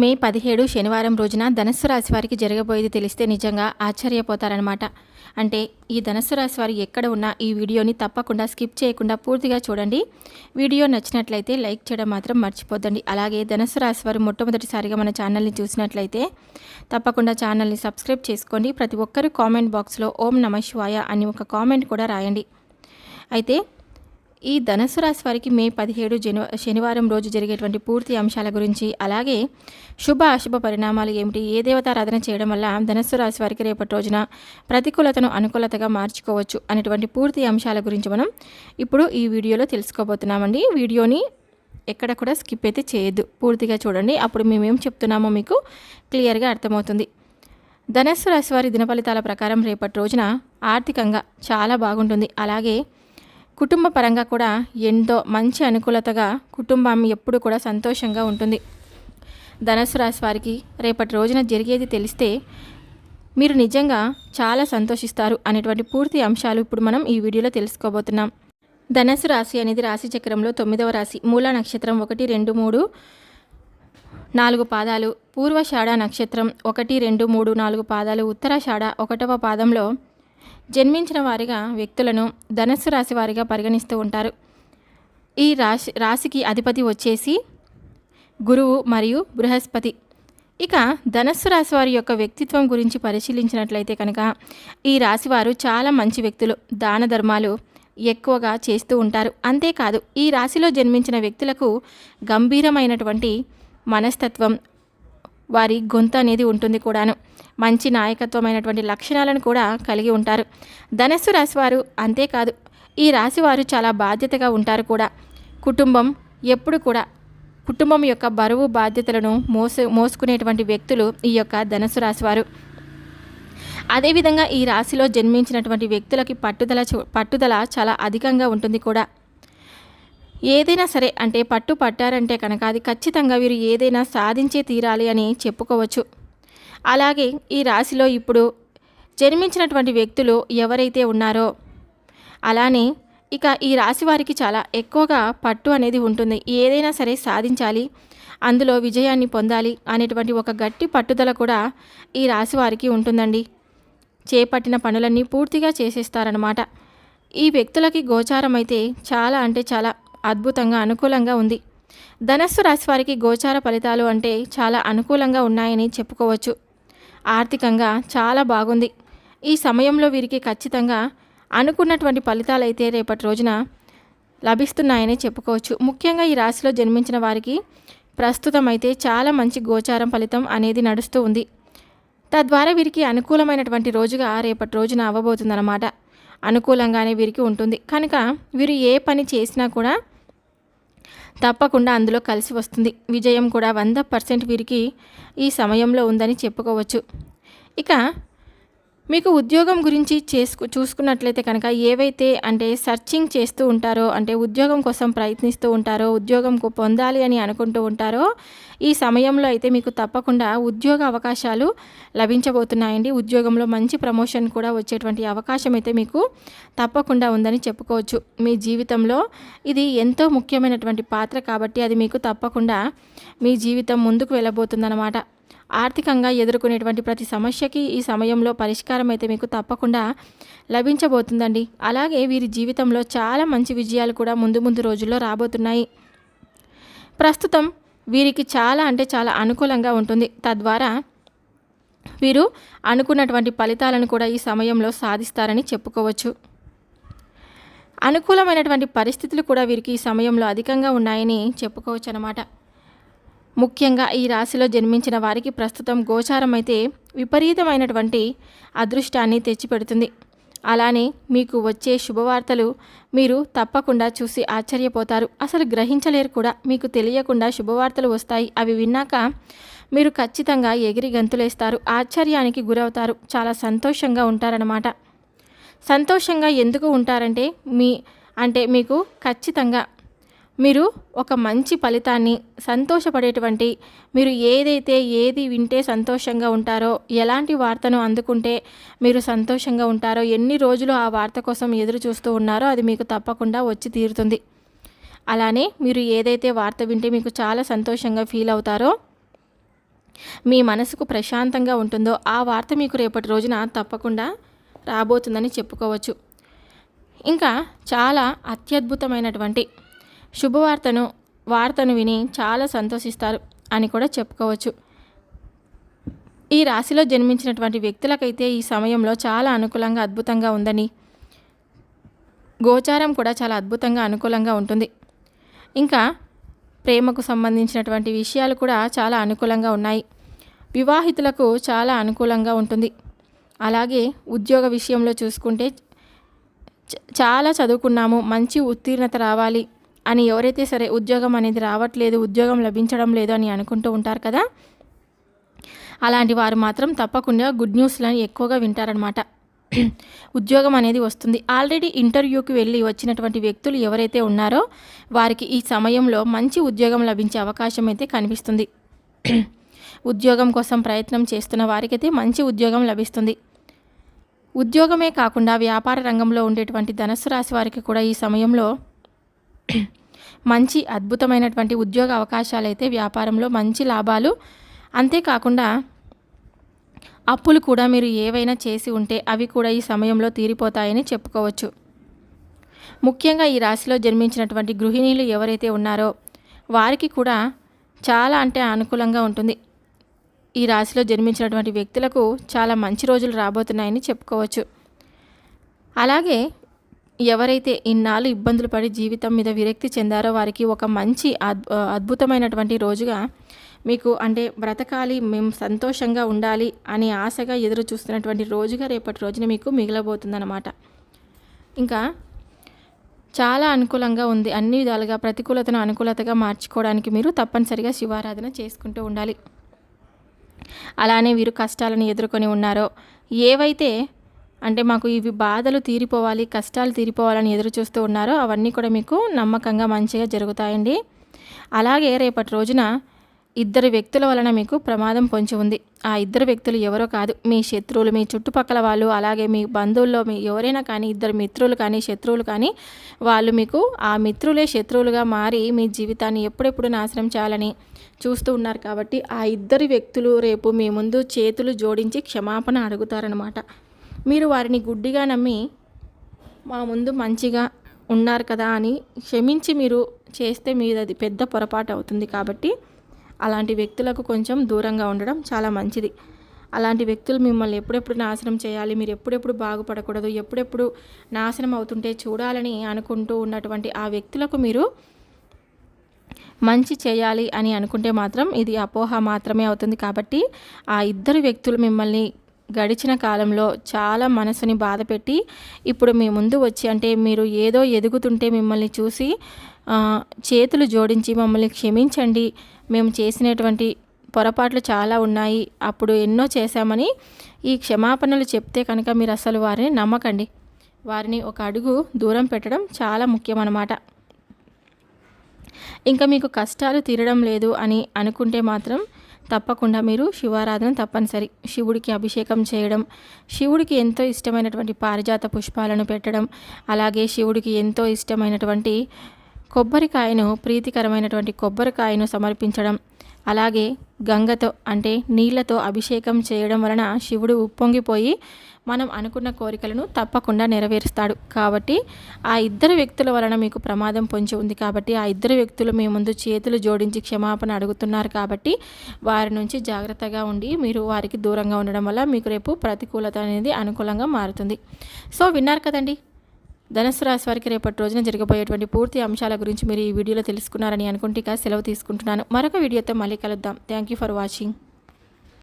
మే 17 శనివారం రోజున ధనుస్సు రాశి వారికి జరగబోయేది తెలిస్తే నిజంగా ఆశ్చర్యపోతారనమాట. అంటే ఈ ధనుస్సు రాశి వారు ఎక్కడ ఉన్నా ఈ వీడియోని తప్పకుండా స్కిప్ చేయకుండా పూర్తిగా చూడండి. వీడియో నచ్చినట్లయితే లైక్ చేయడం మాత్రం మర్చిపోద్దండి. అలాగే ధనుస్సు రాశి వారు మొట్టమొదటిసారిగా మన ఛానల్ని చూసినట్లయితే తప్పకుండా ఛానల్ని సబ్స్క్రైబ్ చేసుకోండి. ప్రతి ఒక్కరు కామెంట్ బాక్స్లో ఓం నమః శివాయ అని ఒక కామెంట్ కూడా రాయండి. అయితే ఈ ధనుస్సు రాశి వారికి మే 17 శనివారం రోజు జరిగేటువంటి పూర్తి అంశాల గురించి, అలాగే శుభ అశుభ పరిణామాలు ఏమిటి, ఏ దేవతారాధన చేయడం వల్ల ధనుస్సు రాశి వారికి రేపటి రోజున ప్రతికూలతను అనుకూలతగా మార్చుకోవచ్చు అనేటువంటి పూర్తి అంశాల గురించి మనం ఇప్పుడు ఈ వీడియోలో తెలుసుకోబోతున్నామండి. వీడియోని ఎక్కడ కూడా స్కిప్ అయితే చేయొద్దు, పూర్తిగా చూడండి. అప్పుడు మేమేం చెప్తున్నామో మీకు క్లియర్గా అర్థమవుతుంది. ధనుస్సు రాశి వారి దిన ఫలితాల ప్రకారం రేపటి రోజున ఆర్థికంగా చాలా బాగుంటుంది. అలాగే కుటుంబ పరంగా కూడా ఎంతో మంచి అనుకూలతగా కుటుంబం ఎప్పుడు కూడా సంతోషంగా ఉంటుంది. ధనుస్సు రాశి వారికి రేపటి రోజున జరిగేది తెలిస్తే మీరు నిజంగా చాలా సంతోషిస్తారు అనేటువంటి పూర్తి అంశాలు ఇప్పుడు మనం ఈ వీడియోలో తెలుసుకోబోతున్నాం. ధనుస్సు రాశి అనేది రాశి చక్రంలో 9వ రాశి. మూల నక్షత్రం 1, 2, 3, 4 పాదాలు, పూర్వషాఢ నక్షత్రం 1, 2, 3, 4 పాదాలు, ఉత్తరాషాఢ 1వ పాదంలో జన్మించిన వారిగా వ్యక్తులను ధనుస్సు రాశి వారిగా పరిగణిస్తూ ఉంటారు. ఈ రాశికి అధిపతి వచ్చేసి గురువు మరియు బృహస్పతి. ఇక ధనుస్సు రాశి వారి యొక్క వ్యక్తిత్వం గురించి పరిశీలించినట్లయితే కనుక ఈ రాశివారు చాలా మంచి వ్యక్తులు, దాన ధర్మాలు ఎక్కువగా చేస్తూ ఉంటారు. అంతేకాదు ఈ రాశిలో జన్మించిన వ్యక్తులకు గంభీరమైనటువంటి మనస్తత్వం, వారి గొంతు అనేది ఉంటుంది కూడాను. మంచి నాయకత్వమైనటువంటి లక్షణాలను కూడా కలిగి ఉంటారు ధనుస్సు రాశివారు. అంతేకాదు ఈ రాశివారు చాలా బాధ్యతగా ఉంటారు కూడా. కుటుంబం ఎప్పుడు కూడా కుటుంబం యొక్క బరువు బాధ్యతలను మోసుకునేటువంటి వ్యక్తులు ఈ యొక్క ధనుస్సు రాశివారు. అదేవిధంగా ఈ రాశిలో జన్మించినటువంటి వ్యక్తులకి పట్టుదల చాలా అధికంగా ఉంటుంది కూడా. ఏదైనా సరే అంటే పట్టారంటే కనుక అది ఖచ్చితంగా వీరు ఏదైనా సాధించే తీరాలి అని చెప్పుకోవచ్చు. అలాగే ఈ రాశిలో ఇప్పుడు జన్మించినటువంటి వ్యక్తులు ఎవరైతే ఉన్నారో, అలానే ఇక ఈ రాశి వారికి చాలా ఎక్కువగా పట్టు అనేది ఉంటుంది. ఏదైనా సరే సాధించాలి, అందులో విజయాన్ని పొందాలి అనేటువంటి ఒక గట్టి పట్టుదల కూడా ఈ రాశి వారికి ఉంటుందండి. చేపట్టిన పనులన్నీ పూర్తిగా చేసేస్తారనమాట. ఈ వ్యక్తులకి గోచారం అయితే చాలా అంటే చాలా అద్భుతంగా అనుకూలంగా ఉంది. ధనుస్సు రాశి వారికి గోచార ఫలితాలు అంటే చాలా అనుకూలంగా ఉన్నాయని చెప్పుకోవచ్చు. ఆర్థికంగా చాలా బాగుంది. ఈ సమయంలో వీరికి ఖచ్చితంగా అనుకున్నటువంటి ఫలితాలు అయితే రేపటి రోజున లభిస్తున్నాయని చెప్పుకోవచ్చు. ముఖ్యంగా ఈ రాశిలో జన్మించిన వారికి ప్రస్తుతం అయితే చాలా మంచి గోచారం ఫలితం అనేది నడుస్తూ ఉంది. తద్వారా వీరికి అనుకూలమైనటువంటి రోజుగా రేపటి రోజున అవ్వబోతుందన్నమాట. అనుకూలంగానే వీరికి ఉంటుంది కనుక వీరు ఏ పని చేసినా కూడా తప్పకుండా అందులో కలిసి వస్తుంది. విజయం కూడా 100% వీరికి ఈ సమయంలో ఉందని చెప్పుకోవచ్చు. ఇక మీకు ఉద్యోగం గురించి చూసుకున్నట్లయితే కనుక ఏవైతే అంటే సర్చింగ్ చేస్తూ ఉంటారో, అంటే ఉద్యోగం కోసం ప్రయత్నిస్తూ ఉంటారో, ఉద్యోగం పొందాలి అని అనుకుంటూ ఉంటారో, ఈ సమయంలో అయితే మీకు తప్పకుండా ఉద్యోగ అవకాశాలు లభించబోతున్నాయండి. ఉద్యోగంలో మంచి ప్రమోషన్ కూడా వచ్చేటువంటి అవకాశం అయితే మీకు తప్పకుండా ఉందని చెప్పుకోవచ్చు. మీ జీవితంలో ఇది ఎంతో ముఖ్యమైనటువంటి పాత్ర కాబట్టి అది మీకు తప్పకుండా మీ జీవితం ముందుకు వెళ్ళబోతుందన్నమాట. ఆర్థికంగా ఎదుర్కొనేటువంటి ప్రతి సమస్యకి ఈ సమయంలో పరిష్కారం అయితే మీకు తప్పకుండా లభించబోతుందండి. అలాగే వీరి జీవితంలో చాలా మంచి విజయాలు కూడా ముందు రోజుల్లో రాబోతున్నాయి. ప్రస్తుతం వీరికి చాలా అంటే చాలా అనుకూలంగా ఉంటుంది. తద్వారా వీరు అనుకున్నటువంటి ఫలితాలను కూడా ఈ సమయంలో సాధిస్తారని చెప్పుకోవచ్చు. అనుకూలమైనటువంటి పరిస్థితులు కూడా వీరికి ఈ సమయంలో అధికంగా ఉన్నాయని చెప్పుకోవచ్చు అన్నమాట. ముఖ్యంగా ఈ రాశిలో జన్మించిన వారికి ప్రస్తుతం గోచారం అయితే విపరీతమైనటువంటి అదృష్టాన్ని తెచ్చిపెడుతుంది. అలానే మీకు వచ్చే శుభవార్తలు మీరు తప్పకుండా చూసి ఆశ్చర్యపోతారు. అసలు గ్రహించలేరు కూడా. మీకు తెలియకుండా శుభవార్తలు వస్తాయి. అవి విన్నాక మీరు ఖచ్చితంగా ఎగిరి గంతులేస్తారు, ఆశ్చర్యానికి గురవుతారు, చాలా సంతోషంగా ఉంటారన్నమాట. సంతోషంగా ఎందుకు ఉంటారంటే మీకు ఖచ్చితంగా మీరు ఒక మంచి ఫలితాన్ని, సంతోషపడేటువంటి, మీరు ఏది వింటే సంతోషంగా ఉంటారో, ఎలాంటి వార్తను అందుకుంటే మీరు సంతోషంగా ఉంటారో, ఎన్ని రోజులు ఆ వార్త కోసం ఎదురు చూస్తూ ఉన్నారో అది మీకు తప్పకుండా వచ్చి తీరుతుంది. అలానే మీరు ఏదైతే వార్త వింటే మీకు చాలా సంతోషంగా ఫీల్ అవుతారో మీ మనసుకు ప్రశాంతంగా ఉంటుందో ఆ వార్త మీకు రేపటి రోజున తప్పకుండా రాబోతుందని చెప్పుకోవచ్చు. ఇంకా చాలా అత్యద్భుతమైనటువంటి వార్తను విని చాలా సంతోషిస్తారు అని కూడా చెప్పుకోవచ్చు. ఈ రాశిలో జన్మించినటువంటి వ్యక్తులకైతే ఈ సమయంలో చాలా అనుకూలంగా అద్భుతంగా ఉందని, గోచారం కూడా చాలా అద్భుతంగా అనుకూలంగా ఉంటుంది. ఇంకా ప్రేమకు సంబంధించినటువంటి విషయాలు కూడా చాలా అనుకూలంగా ఉన్నాయి. వివాహితులకు చాలా అనుకూలంగా ఉంటుంది. అలాగే ఉద్యోగ విషయంలో చూసుకుంటే చాలా చదువుకున్నాము, మంచి ఉత్తీర్ణత రావాలి అని ఎవరైతే సరే ఉద్యోగం అనేది రావట్లేదు, ఉద్యోగం లభించడం లేదు అని అనుకుంటూ ఉంటారు కదా, అలాంటి వారు మాత్రం తప్పకుండా గుడ్ న్యూస్లను ఎక్కువగా వింటారనమాట. ఉద్యోగం అనేది వస్తుంది. ఆల్రెడీ ఇంటర్వ్యూకి వెళ్ళి వచ్చినటువంటి వ్యక్తులు ఎవరైతే ఉన్నారో వారికి ఈ సమయంలో మంచి ఉద్యోగం లభించే అవకాశం అయితే కనిపిస్తుంది. ఉద్యోగం కోసం ప్రయత్నం చేస్తున్న వారికైతే మంచి ఉద్యోగం లభిస్తుంది. ఉద్యోగమే కాకుండా వ్యాపార రంగంలో ఉండేటువంటి ధనుస్సు రాశి వారికి కూడా ఈ సమయంలో మంచి అద్భుతమైనటువంటి ఉద్యోగ అవకాశాలు అయితే, వ్యాపారంలో మంచి లాభాలు, అంతేకాకుండా అప్పులు కూడా మీరు ఏవైనా చేసి ఉంటే అవి కూడా ఈ సమయంలో తీరిపోతాయని చెప్పుకోవచ్చు. ముఖ్యంగా ఈ రాశిలో జన్మించినటువంటి గృహిణీలు ఎవరైతే ఉన్నారో వారికి కూడా చాలా అనుకూలంగా ఉంటుంది. ఈ రాశిలో జన్మించినటువంటి వ్యక్తులకు చాలా మంచి రోజులు రాబోతున్నాయని చెప్పుకోవచ్చు. అలాగే ఎవరైతే ఇన్నాళ్ళు ఇబ్బందులు పడి జీవితం మీద విరక్తి చెందారో వారికి ఒక మంచి అద్భుతమైనటువంటి రోజుగా మీకు బ్రతకాలి, మేము సంతోషంగా ఉండాలి అని ఆశగా ఎదురు చూస్తున్నటువంటి రోజుగా రేపటి రోజున మీకు మిగలబోతుందన్నమాట. ఇంకా చాలా అనుకూలంగా ఉంది. అన్ని విధాలుగా ప్రతికూలతను అనుకూలతగా మార్చుకోవడానికి మీరు తప్పనిసరిగా శివారాధన చేసుకుంటూ ఉండాలి. అలానే వీరు కష్టాలను ఎదుర్కొని ఉన్నారో, ఏవైతే మాకు ఇవి బాధలు తీరిపోవాలి, కష్టాలు తీరిపోవాలని ఎదురు చూస్తూ ఉన్నారో అవన్నీ కూడా మీకు నమ్మకంగా మంచిగా జరుగుతాయండి. అలాగే రేపటి రోజున ఇద్దరు వ్యక్తుల వలన మీకు ప్రమాదం పొంచి ఉంది. ఆ ఇద్దరు వ్యక్తులు ఎవరో కాదు, మీ శత్రువులు, మీ చుట్టుపక్కల వాళ్ళు, అలాగే మీ బంధువుల్లో మీ ఎవరైనా కానీ, ఇద్దరు మిత్రులు కానీ శత్రువులు కానీ, వాళ్ళు మీకు ఆ మిత్రులే శత్రువులుగా మారి మీ జీవితాన్ని ఎప్పుడెప్పుడు నాశనం చేయాలని చూస్తూ ఉన్నారు. కాబట్టి ఆ ఇద్దరు వ్యక్తులు రేపు మీ ముందు చేతులు జోడించి క్షమాపణ అడుగుతారనమాట. మీరు వారిని గుడ్డిగా నమ్మి మా ముందు మంచిగా ఉన్నారు కదా అని క్షమించి మీరు చేస్తే మీది అది పెద్ద పొరపాటు అవుతుంది. కాబట్టి అలాంటి వ్యక్తులకు కొంచెం దూరంగా ఉండడం చాలా మంచిది. అలాంటి వ్యక్తులు మిమ్మల్ని ఎప్పుడెప్పుడు నాశనం చేయాలి, మీరు ఎప్పుడెప్పుడు బాగుపడకూడదు, ఎప్పుడెప్పుడు నాశనం అవుతుంటే చూడాలని అనుకుంటూ ఉన్నటువంటి ఆ వ్యక్తులకు మీరు మంచి చేయాలి అని అనుకుంటే మాత్రం ఇది అపోహ మాత్రమే అవుతుంది. కాబట్టి ఆ ఇద్దరు వ్యక్తులు మిమ్మల్ని గడిచిన కాలంలో చాలా మనసుని బాధపెట్టి ఇప్పుడు మీ ముందు వచ్చి మీరు ఏదో ఎదుగుతుంటే మిమ్మల్ని చూసి చేతులు జోడించి మమ్మల్ని క్షమించండి, మేము చేసినటువంటి పొరపాట్లు చాలా ఉన్నాయి, అప్పుడు ఎన్నో చేశామని ఈ క్షమాపణలు చెప్తే కనుక మీరు అసలు వారిని నమ్మకండి. వారిని ఒక అడుగు దూరం పెట్టడం చాలా ముఖ్యమన్నమాట. ఇంకా మీకు కష్టాలు తీరడం లేదు అని అనుకుంటే మాత్రం తప్పకుండా మీరు శివారాధన తప్పనిసరి. శివుడికి అభిషేకం చేయడం, శివుడికి ఎంతో ఇష్టమైనటువంటి పారిజాత పుష్పాలను పెట్టడం, అలాగే శివుడికి ఎంతో ఇష్టమైనటువంటి కొబ్బరికాయను, ప్రీతికరమైనటువంటి కొబ్బరికాయను సమర్పించడం, అలాగే గంగతో నీళ్లతో అభిషేకం చేయడం వలన శివుడు ఉప్పొంగిపోయి మనం అనుకున్న కోరికలను తప్పకుండా నెరవేరుస్తాడు. కాబట్టి ఆ ఇద్దరు వ్యక్తుల వలన మీకు ప్రమాదం పొంచి ఉంది. కాబట్టి ఆ ఇద్దరు వ్యక్తులు మీ ముందు చేతులు జోడించి క్షమాపణ అడుగుతున్నారు. కాబట్టి వారి నుంచి జాగ్రత్తగా ఉండి మీరు వారికి దూరంగా ఉండడం వల్ల మీకు రేపు ప్రతికూలత అనేది అనుకూలంగా మారుతుంది. సో విన్నారు కదండి, ధనుస్సు రాశి వారికి రేపటి రోజున జరగబోయేటువంటి పూర్తి అంశాల గురించి మీరు ఈ వీడియోలో తెలుసుకున్నారని అనుకుంటే సెలవు తీసుకుంటున్నాను. మరొక వీడియోతో మళ్ళీ కలుద్దాం. Thank you for watching.